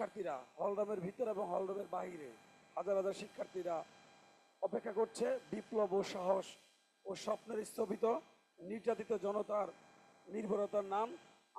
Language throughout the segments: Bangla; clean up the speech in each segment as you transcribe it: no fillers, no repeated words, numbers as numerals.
শিক্ষার্থীরা হলরুমের ভিতরে এবং হলরুমের বাহিরে হাজার হাজার শিক্ষার্থীরা অপেক্ষা করছে বিপ্লব ও সাহস ও স্বপ্নের স্থপিত নির্যাতিত জনতার নির্ভরতার নাম।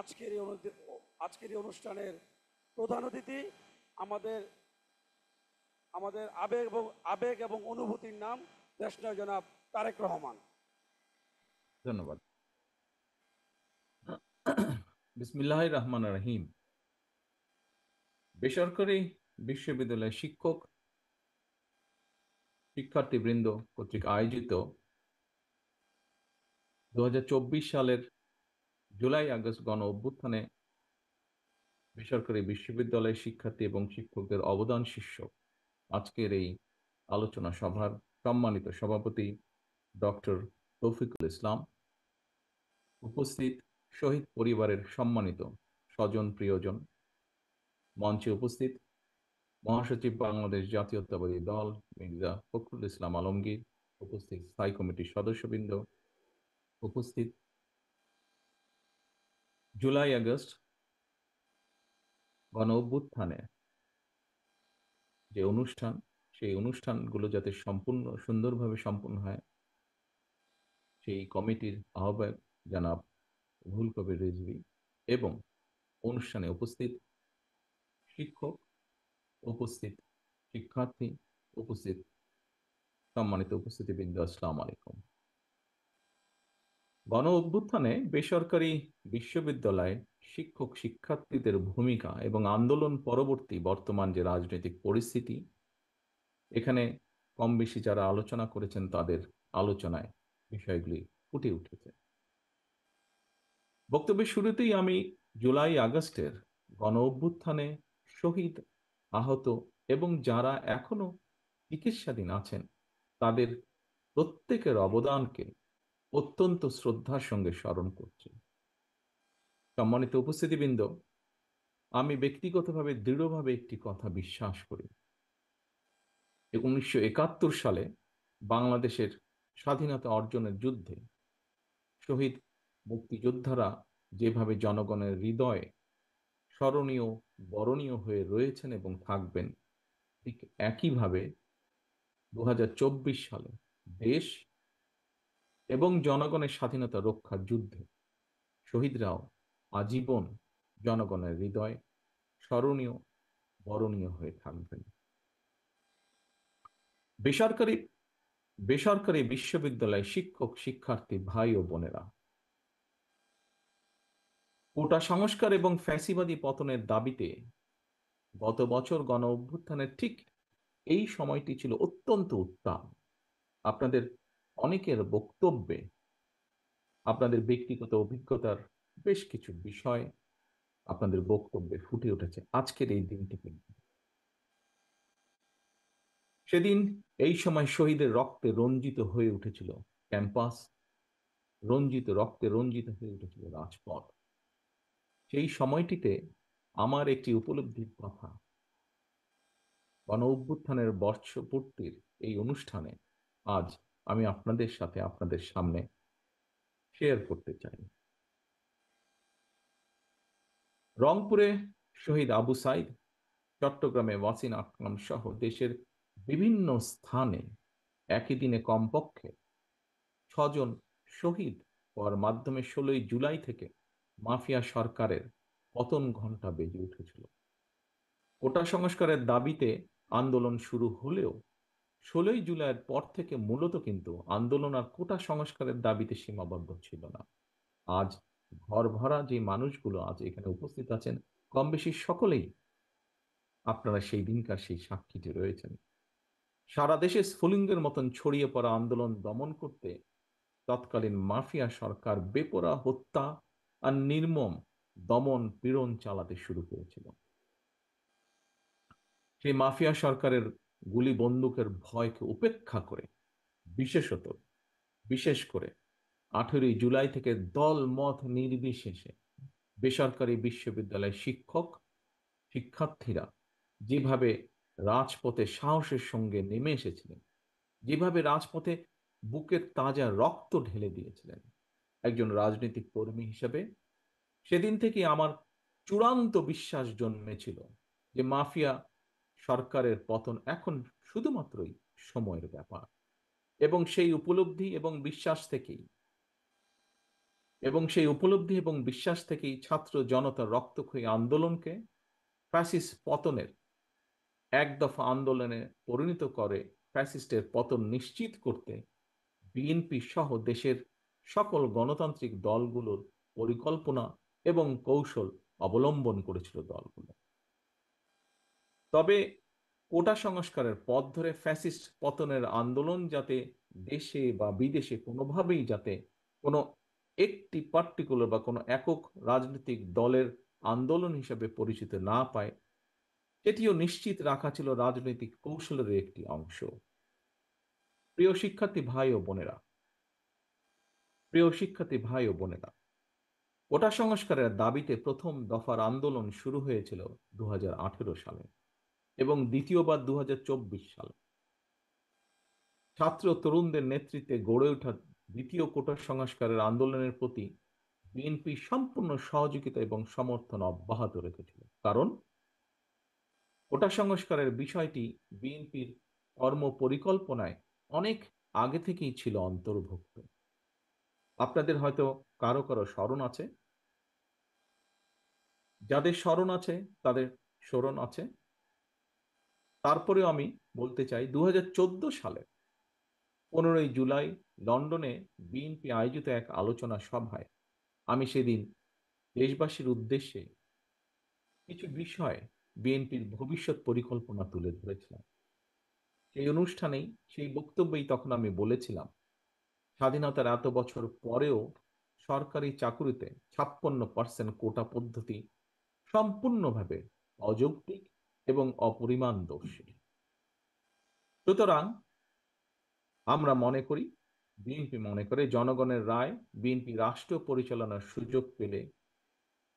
আজকের এই অনুষ্ঠানের প্রধান অতিথি আমাদের আমাদের আবেগ এবং অনুভূতির নাম দেশনায়ক জনাব তারেক রহমান। ধন্যবাদ। বিসমিল্লাহির রহমানির রহিম। বেসরকারি বিশ্ববিদ্যালয় শিক্ষার্থীবৃন্দ কর্তৃক আয়োজিত 2024 সালের জুলাই আগস্ট গণ অভ্যুত্থানে বেসরকারি বিশ্ববিদ্যালয় শিক্ষার্থী এবং শিক্ষকদের অবদান শীর্ষক আজকের এই আলোচনা সভার সম্মানিত সভাপতি ডক্টর তৌফিকুল ইসলাম, উপস্থিত শহীদ পরিবারের সম্মানিত স্বজন প্রিয়জন, মঞ্চে উপস্থিত মহাসচিব বাংলাদেশ জাতীয়তাবাদী দল মির্জা ফখরুল ইসলাম আলমগীর, উপস্থিত স্থায়ী কমিটির সদস্যবৃন্দ, উপস্থিত জুলাই আগস্ট গণ অভ্যুত্থানে যে অনুষ্ঠান, সেই অনুষ্ঠানগুলো যাতে সম্পূর্ণ সুন্দরভাবে সম্পন্ন হয়, সেই কমিটির আহ্বায়ক জনাব রুহুল কবির রিজভী এবং অনুষ্ঠানে উপস্থিত শিক্ষক, উপস্থিত শিক্ষার্থী, উপস্থিত সম্মানিত উপস্থিতিবৃন্দ, আসসালামু আলাইকুম। গণ অভ্যুত্থানে বেসরকারি বিশ্ববিদ্যালয়ে শিক্ষক শিক্ষার্থীদের ভূমিকা এবং আন্দোলন পরবর্তী বর্তমান যে রাজনৈতিক পরিস্থিতি, এখানে কম বেশি যারা আলোচনা করেছেন তাদের আলোচনায় বিষয়গুলি ফুটে উঠেছে। বক্তব্যের শুরুতেই আমি জুলাই আগস্টের গণ অভ্যুত্থানে শহীদ, আহত এবং যারা এখনো চিকিৎসাধীন আছেন তাদের প্রত্যেকের অবদানকে অত্যন্ত শ্রদ্ধার সঙ্গে স্মরণ করছি। সম্মানিত উপস্থিতিবৃন্দ, আমি ব্যক্তিগতভাবে দৃঢ়ভাবে একটি কথা বিশ্বাস করি। 1971 সালে বাংলাদেশের স্বাধীনতা অর্জনের যুদ্ধে শহীদ মুক্তিযোদ্ধারা যেভাবে জনগণের হৃদয়ে স্মরণীয়, বরণীয় হয়ে রয়েছেন এবং থাকবেন, ঠিক একইভাবে 2024 সালে দেশ এবং জনগণের স্বাধীনতা রক্ষার যুদ্ধে শহীদরাও আজীবন জনগণের হৃদয় স্মরণীয়, বরণীয় হয়ে থাকবেন। বেসরকারি বেসরকারি বিশ্ববিদ্যালয় শিক্ষক শিক্ষার্থী ভাই ও বোনেরা, কোটা সংস্কার এবং ফ্যাসিবাদী পতনের দাবিতে গত বছর গণ অভ্যুত্থানের ঠিক এই সময়টি ছিল অত্যন্ত উত্তাল। আপনাদের অনেকের বক্তব্যে আপনাদের ব্যক্তিগত অভিজ্ঞতার বেশ কিছু বিষয় আপনাদের বক্তব্যে ফুটে উঠেছে আজকের এই দিনটিকে। সেদিন এই সময় শহীদের রক্তে রঞ্জিত হয়ে উঠেছিল ক্যাম্পাস, রক্তে রঞ্জিত হয়ে উঠেছিল রাজপথ। সেই সময়টিতে আমার একটি উপলব্ধির কথা গণ অভ্যুত্থানের বর্ষপূর্তির এই অনুষ্ঠানে আজ আমি আপনাদের সাথে আপনাদের সামনে শেয়ার করতে চাই। রংপুরে শহীদ আবু সাইদ, চট্টগ্রামে ওয়াসিন আকরাম সহ দেশের বিভিন্ন স্থানে একই দিনে কমপক্ষে 6 জন শহীদ হওয়ার মাধ্যমে 16ই জুলাই থেকে মাফিয়া সরকারের পতন ঘণ্টা বেজে উঠেছিল। কোটা সংস্কারের দাবিতে আন্দোলন শুরু হলেও 16ই জুলাইয়ের পর থেকে মূলত কিন্তু আন্দোলন আর কোটা সংস্কারের দাবিতে সীমাবদ্ধ ছিল না। আজ ঘর ভরা যে মানুষগুলো আজ এখানে উপস্থিত আছেন, কম বেশি সকলেই আপনারা সেই দিনকার সেই সাক্ষীটি রয়েছেন। সারা দেশে স্ফুলিঙ্গের মতন ছড়িয়ে পড়া আন্দোলন দমন করতে তৎকালীন মাফিয়া সরকার বেপরোয়া হত্যা আর নির্মম দমন পীড়ন চালাতে শুরু করেছিল। সেই মাফিয়া সরকারের গুলি বন্দুকের ভয়কে উপেক্ষা করে বিশেষ করে 18ই জুলাই থেকে দল মত নির্বিশেষে বেসরকারি বিশ্ববিদ্যালয়ের শিক্ষক শিক্ষার্থীরা যেভাবে রাজপথে সাহসের সঙ্গে নেমে এসেছিলেন, যেভাবে রাজপথে বুকের তাজা রক্ত ঢেলে দিয়েছিলেন, একজন রাজনৈতিক কর্মী হিসেবে সেদিন থেকে আমার চূড়ান্ত বিশ্বাস জন্মেছিল যে মাফিয়া সরকারের পতন এখন শুধুমাত্রই সময়ের ব্যাপার, এবং সেই উপলব্ধি এবং বিশ্বাস থেকেই ছাত্র জনতার রক্তক্ষয়ী আন্দোলনকে ফ্যাসিস্ট পতনের এক দফা আন্দোলনে পরিণত করে ফ্যাসিস্টের পতন নিশ্চিত করতে বিএনপি সহ দেশের সকল গণতান্ত্রিক দলগুলোর পরিকল্পনা এবং কৌশল অবলম্বন করেছিল দলগুলো। তবে কোটা সংস্কারের পথ ধরে ফ্যাসিস্ট পতনের আন্দোলন যাতে দেশে বা বিদেশে কোনোভাবেই যাতে কোনো একটি পার্টিকুলার বা কোনো একক রাজনৈতিক দলের আন্দোলন হিসেবে পরিচিত না পায়, সেটিও নিশ্চিত রাখা ছিল রাজনৈতিক কৌশলের একটি অংশ। প্রিয় শিক্ষার্থী ভাই ও বোনেরা, প্রিয় শিক্ষার্থী ভাই ও বোনেরা, কোটা সংস্কারের দাবিতে প্রথম দফার আন্দোলন শুরু হয়েছিল 2018 সালে এবং দ্বিতীয়বার 2024 সালে। ছাত্র তরুণদের নেতৃত্বে গড়ে ওঠা দ্বিতীয় কোটা সংস্কারের আন্দোলনের প্রতি বিএনপি সম্পূর্ণ সহযোগিতা এবং সমর্থন অব্যাহত রেখেছিল, কারণ কোটা সংস্কারের বিষয়টি বিএনপির কর্মপরিকল্পনায় অনেক আগে থেকেই ছিল অন্তর্ভুক্ত। আপনাদের হয়তো কারো কারো স্মরণ আছে, যাদের স্মরণ আছে তাদের স্মরণ আছে। তারপরেও আমি বলতে চাই 2014 সালে 15ই জুলাই লন্ডনে বিএনপি আয়োজিত এক আলোচনা সভায় আমি সেদিন দেশবাসীর উদ্দেশ্যে কিছু বিষয় বিএনপির ভবিষ্যৎ পরিকল্পনা তুলে ধরেছিলাম। সেই অনুষ্ঠানেই, সেই বক্তব্যেই তখন আমি বলেছিলাম, স্বাধীনতার এত বছর পরেও সরকারি চাকুরিতে 56% কোটা পদ্ধতি সম্পূর্ণভাবে অযৌক্তিক এবং অপরিণামদর্শী। সুতরাং আমরা মনে করি, বিএনপি মনে করে, জনগণের রায় বিএনপি রাষ্ট্র পরিচালনার সুযোগ পেলে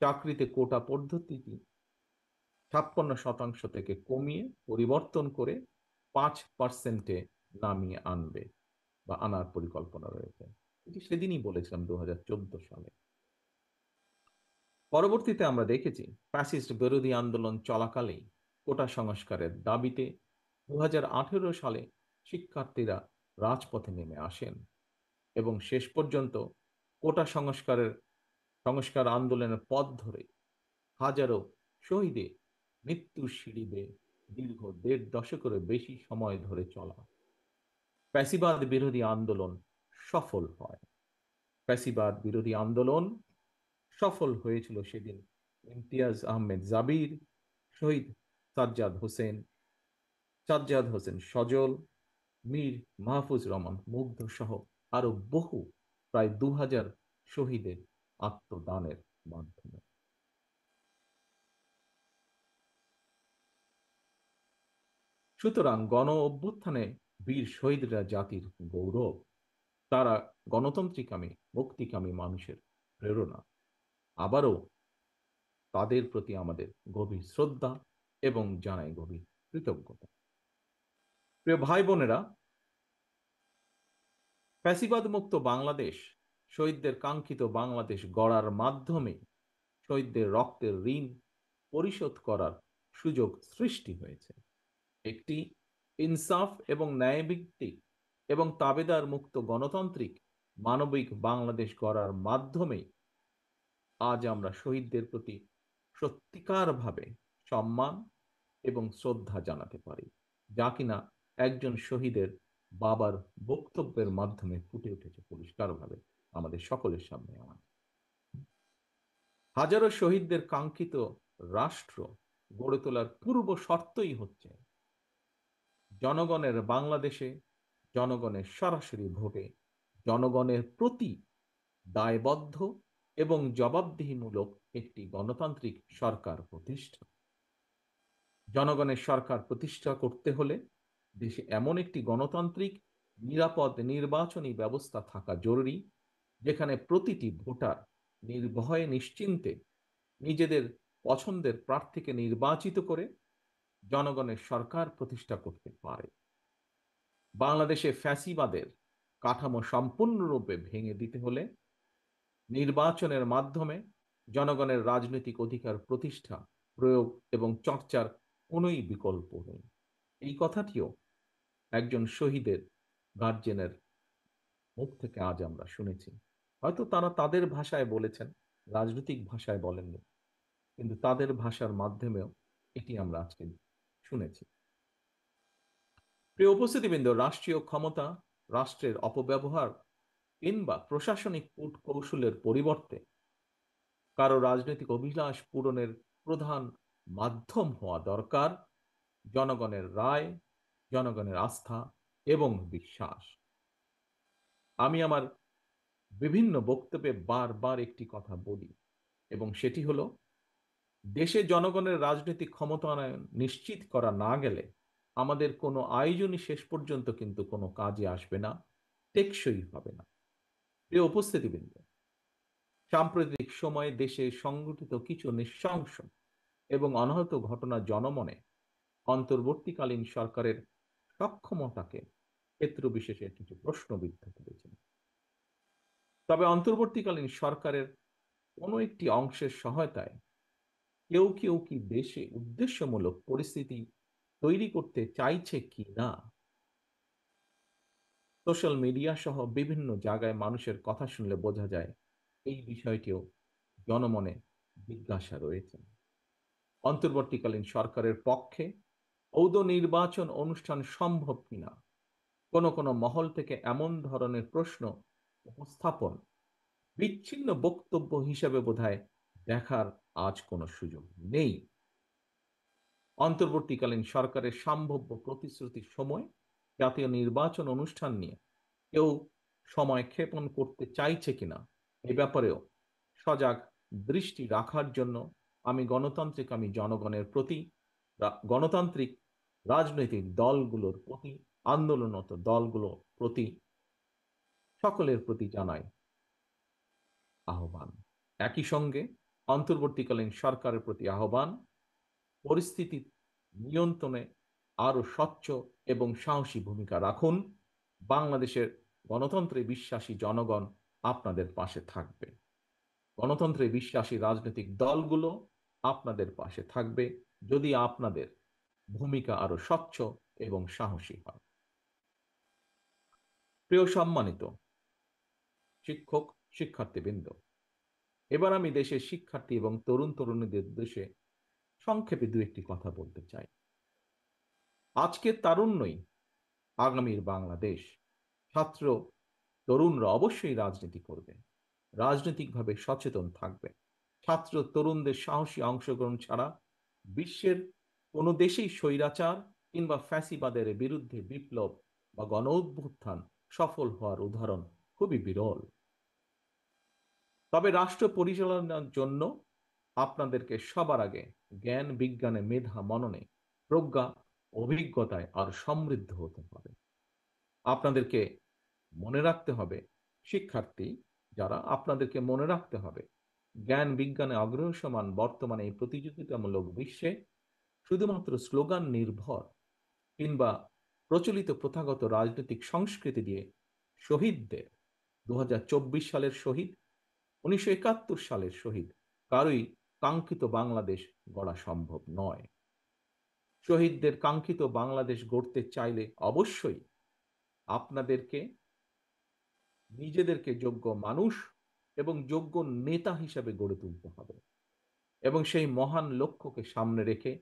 চাকরিতে কোটা পদ্ধতিটি 56% থেকে কমিয়ে পরিবর্তন করে 5%-এ নামিয়ে আনবে বা আনার পরিকল্পনা রয়েছে। এটি সেদিনই বলেছিলাম 2014 সালে। পরবর্তীতে আমরা দেখেছি ফ্যাসিস্ট বিরোধী আন্দোলন চলাকালেই কোটা সংস্কারের দাবিতে 2018 সালে শিক্ষার্থীরা রাজপথে নেমে আসেন এবং শেষ পর্যন্ত কোটা সংস্কার আন্দোলনের পথ ধরে হাজারো শহীদের মৃত্যুর সিঁড়ি বেয়ে দীর্ঘ 1.5 দশকেরও বেশি সময় ধরে চলা ফ্যাসিবাদ বিরোধী আন্দোলন সফল হয়। ফ্যাসিবাদ বিরোধী আন্দোলন সফল হয়েছিল সেদিন ইমতিয়াজ আহমেদ জাবির, শহীদ সাজ্জাদ হোসেন সজল, মীর মাহফুজ রহমান মুগ্ধ সহ আরো বহু প্রায় 2000 শহীদের আত্মদানের মাধ্যমে। সুতরাং গণ অভ্যুত্থানে বীর শহীদরা জাতির গৌরব, তারা গণতন্ত্রকামী মুক্তিকামী মানুষের প্রেরণা। আবারও তাদের প্রতি আমাদের গভীর শ্রদ্ধা এবং জানাই গভীর কৃতজ্ঞতা। প্রিয় ভাই বোনেরা, ফ্যাসিবাদ মুক্ত বাংলাদেশ, শহীদদের কাঙ্ক্ষিত বাংলাদেশ গড়ার মাধ্যমে শহীদদের রক্তের ঋণ পরিশোধ করার সুযোগ সৃষ্টি হয়েছে। একটি ইনসাফ এবং ন্যায়ভিত্তিক এবং তাবেদার মুক্ত গণতান্ত্রিক মানবিক বাংলাদেশ গড়ার মাধ্যমে আজ আমরা শহীদদের প্রতি সত্যিকারভাবে সম্মান এবং শ্রদ্ধা জানাতে পারি, যা কিনা একজন শহীদের বাবার বক্তব্যের মাধ্যমে ফুটে উঠেছে পরিষ্কারভাবে আমাদের সকলের সামনে। হাজারো শহীদদের কাঙ্ক্ষিত রাষ্ট্র গড়ে তোলার পূর্ব শর্তই হচ্ছে জনগণের বাংলাদেশে জনগণের সরাসরি ভোটে জনগণের প্রতি দায়বদ্ধ এবং জবাবদিহিমূলক একটি গণতান্ত্রিক সরকার প্রতিষ্ঠা। জনগণের সরকার প্রতিষ্ঠা করতে হলে দেশে এমন একটি গণতান্ত্রিক নিরাপদ নির্বাচনী ব্যবস্থা থাকা জরুরি, যেখানে প্রতিটি ভোটার নির্ভয়ে নিশ্চিন্তে নিজেদের পছন্দের প্রার্থীকে নির্বাচিত করে জনগণের সরকার প্রতিষ্ঠা করতে পারে। বাংলাদেশে ফ্যাসিবাদের কাঠামো সম্পূর্ণরূপে ভেঙে দিতে হলে নির্বাচনের মাধ্যমে জনগণের রাজনৈতিক অধিকার প্রতিষ্ঠা প্রয়োগ এবং চর্চার কোনোই বিকল্প নেই। এই কথাটিও একজন শহীদের গার্জেনের মুখ থেকে আজ আমরা শুনেছি। হয়তো তারা তাদের ভাষায় বলেছেন, রাজনৈতিক ভাষায় বলেননি, কিন্তু তাদের ভাষার মাধ্যমেও এটি আমরা আজকে শুনেছি। প্রিয় উপস্থিতিবৃন্দ, রাষ্ট্রীয় ক্ষমতা, রাষ্ট্রের অপব্যবহার কিংবা প্রশাসনিক কূটকৌশলের পরিবর্তে কারো রাজনৈতিক অভিলাষ পূরণের প্রধান মাধ্যম হওয়া দরকার জনগণের রায়, জনগণের আস্থা এবং বিশ্বাস। আমি আমার বিভিন্ন বক্তব্যে বারবার একটি কথা বলি, এবং সেটি হলো, দেশে জনগণের রাজনৈতিক ক্ষমতায়ন নিশ্চিত করা না গেলে আমাদের কোনো আয়োজনই শেষ পর্যন্ত কিন্তু কোনো কাজে আসবে না, টেকসই হবে না। প্রিয় উপস্থিতিবৃন্দ, সাম্প্রতিক সময়ে দেশে সংঘটিত কিছু নৃশংস এবং অনাহত ঘটনা জনমনে অন্তর্বর্তীকালীন সরকারের সক্ষমতাকে ক্ষেত্র বিশেষে কিছু প্রশ্নবিদ্ধ করেছেন। তবে অন্তর্বর্তীকালীন সরকারের কোনো একটি অংশের সহায়তায় কেউ কেউ কি দেশে উদ্দেশ্যমূলক পরিস্থিতি তৈরি করতে চাইছে কি না, সোশ্যাল মিডিয়া সহ বিভিন্ন জায়গায় মানুষের কথা শুনলে বোঝা যায় এই বিষয়টিও জনমনে জিজ্ঞাসা রয়েছে। অন্তর্বর্তীকালীন সরকারের পক্ষে ঔদ নির্বাচন অনুষ্ঠান সম্ভব কিনা কোনো কোনো মহল থেকে এমন ধরনের প্রশ্ন উপস্থাপন বিচ্ছিন্ন বক্তব্য হিসেবে বোধহয় দেখার আজ কোনো সুযোগ নেই। অন্তর্বর্তীকালীন সরকারের সম্ভাব্য প্রতিশ্রুতির সময় জাতীয় নির্বাচন অনুষ্ঠান নিয়ে কেউ সময় ক্ষেপণ করতে চাইছে কিনা এ ব্যাপারেও সজাগ দৃষ্টি রাখার জন্য আমি জনগণের প্রতি, গণতান্ত্রিক রাজনৈতিক দলগুলোর প্রতি, আন্দোলনরত দলগুলোর প্রতি, সকলের প্রতি জানাই আহ্বান। একই সঙ্গে অন্তর্বর্তীকালীন সরকারের প্রতি আহ্বান, পরিস্থিতি নিয়ন্ত্রণে আরো স্বচ্ছ এবং সাহসী ভূমিকা রাখুন। বাংলাদেশের গণতন্ত্রে বিশ্বাসী জনগণ আপনাদের পাশে থাকবে। গণতন্ত্রে বিশ্বাসী রাজনৈতিক দলগুলো আপনাদের পাশে থাকবে যদি আপনাদের ভূমিকা আরো স্বচ্ছ এবং সাহসী হয়। প্রিয় সম্মানিত শিক্ষক, শিক্ষার্থীবৃন্দ, এবার আমি দেশের শিক্ষার্থী এবং তরুণ তরুণীদের উদ্দেশ্যে সংক্ষেপে দু একটি কথা বলতে চাই। আজকের তারুণ্যই আগামীর বাংলাদেশ। ছাত্র তরুণরা অবশ্যই রাজনীতি করবে, রাজনৈতিকভাবে সচেতন থাকবে। ছাত্র তরুণদের সাহসী অংশগ্রহণ ছাড়া বিশ্বের কোনো দেশেই স্বৈরাচার কিংবা ফ্যাসিবাদের বিরুদ্ধে বিপ্লব বা গণ অভ্যুত্থান সফল হওয়ার উদাহরণ খুবই বিরল। তবে রাষ্ট্র পরিচালনার জন্য আপনাদেরকে সবার আগে জ্ঞান, বিজ্ঞানে, মেধা, মননে, প্রজ্ঞা, অভিজ্ঞতায় আর সমৃদ্ধ হতে হবে। আপনাদেরকে মনে রাখতে হবে, শিক্ষার্থী যারা, আপনাদেরকে মনে রাখতে হবে জ্ঞান বিজ্ঞানে অগ্রসমান বর্তমানে এই প্রতিযোগিতামূলক বিশ্বে শুধুমাত্র স্লোগান নির্ভর কিংবা প্রচলিত প্রথাগত রাজনৈতিক সংস্কৃতি দিয়ে শহীদদের 2024 সালের শহীদ, 1971 সালের শহীদ কারোই কাঙ্ক্ষিত বাংলাদেশ গড়া সম্ভব নয়। শহীদদের কাঙ্ক্ষিত বাংলাদেশ গড়তে চাইলে অবশ্যই আপনাদেরকে নিজেদেরকে যোগ্য মানুষ এবং যোগ্য নেতা হিসেবে গড়ে তুলতে হবে, এবং সেই মহান লক্ষ্যকে সামনে রেখে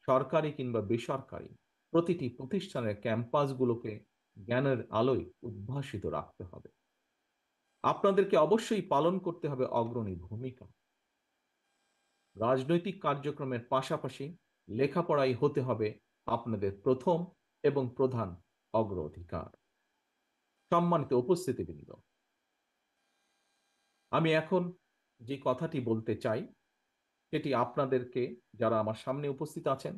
সরকারি কিংবা বেসরকারি প্রতিটি প্রতিষ্ঠানের ক্যাম্পাসগুলোকে জ্ঞানের আলোয় উদ্ভাসিত রাখতে হবে। আপনাদেরকে অবশ্যই পালন করতে হবে অগ্রণী ভূমিকা। রাজনৈতিক কার্যক্রমের পাশাপাশি লেখাপড়াই হতে হবে আপনাদের প্রথম এবং প্রধান অগ্রাধিকার। সম্মানিত উপস্থিতিবৃন্দ, আমি এখন যে কথাটি বলতে চাই সেটি আপনাদেরকে, যারা আমার সামনে উপস্থিত আছেন,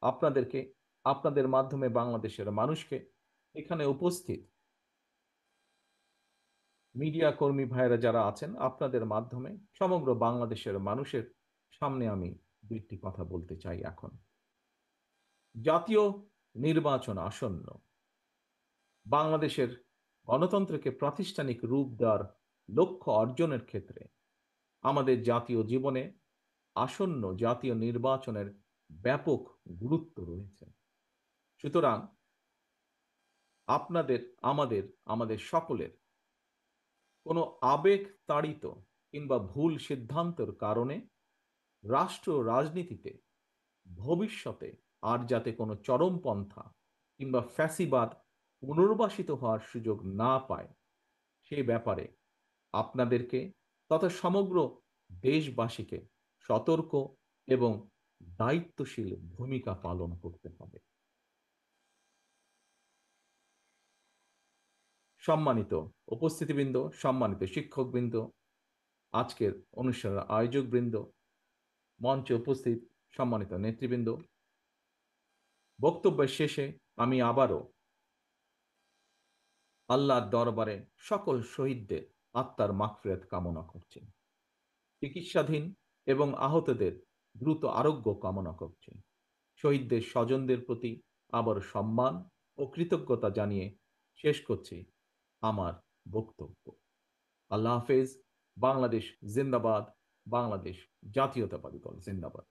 আপনাদেরকে, আপনাদের মাধ্যমে বাংলাদেশের মানুষকে, এখানে উপস্থিত মিডিয়া কর্মী ভাইয়েরা যারা আছেন, আপনাদের মাধ্যমে সমগ্র বাংলাদেশের মানুষের সামনে আমি দুইটি কথা বলতে চাই। এখন জাতীয় নির্বাচন আসন্ন। বাংলাদেশের গণতন্ত্রকে প্রাতিষ্ঠানিক রূপ দেওয়ার লক্ষ্য অর্জনের ক্ষেত্রে আমাদের জাতীয় জীবনে আসন্ন জাতীয় নির্বাচনের ব্যাপক গুরুত্ব রয়েছে। সুতরাং আপনাদের, আমাদের, আমাদের সকলের কোনো আবেগ তাড়িত কিংবা ভুল সিদ্ধান্তের কারণে রাষ্ট্র রাজনীতিতে ভবিষ্যতে আর যাতে কোনো চরমপন্থা কিংবা ফ্যাসিবাদ পুনর্বাসিত হওয়ার সুযোগ না পায়, সে ব্যাপারে আপনাদেরকে তথা সমগ্র দেশবাসীকে সতর্ক এবং দায়িত্বশীল ভূমিকা পালন করতে হবে। সম্মানিত উপস্থিতিবৃন্দ, সম্মানিত শিক্ষকবৃন্দ, আজকের অনুষ্ঠানের আয়োজকবৃন্দ, মঞ্চে উপস্থিত সম্মানিত নেতৃবৃন্দ, বক্তব্যের শেষে আমি আবারও আল্লাহর দরবারে সকল শহীদদের আত্মার মাগফিরাত কামনা করছি। চিকিৎসাধীন এবং আহতদের দ্রুত আরোগ্য কামনা করছি। শহীদদের স্বজনদের প্রতি আবার সম্মান ও কৃতজ্ঞতা জানিয়ে শেষ করছি আমার বক্তব্য। আল্লাহ হাফেজ। বাংলাদেশ জিন্দাবাদ। বাংলাদেশ জাতীয়তাবাদী দল জিন্দাবাদ।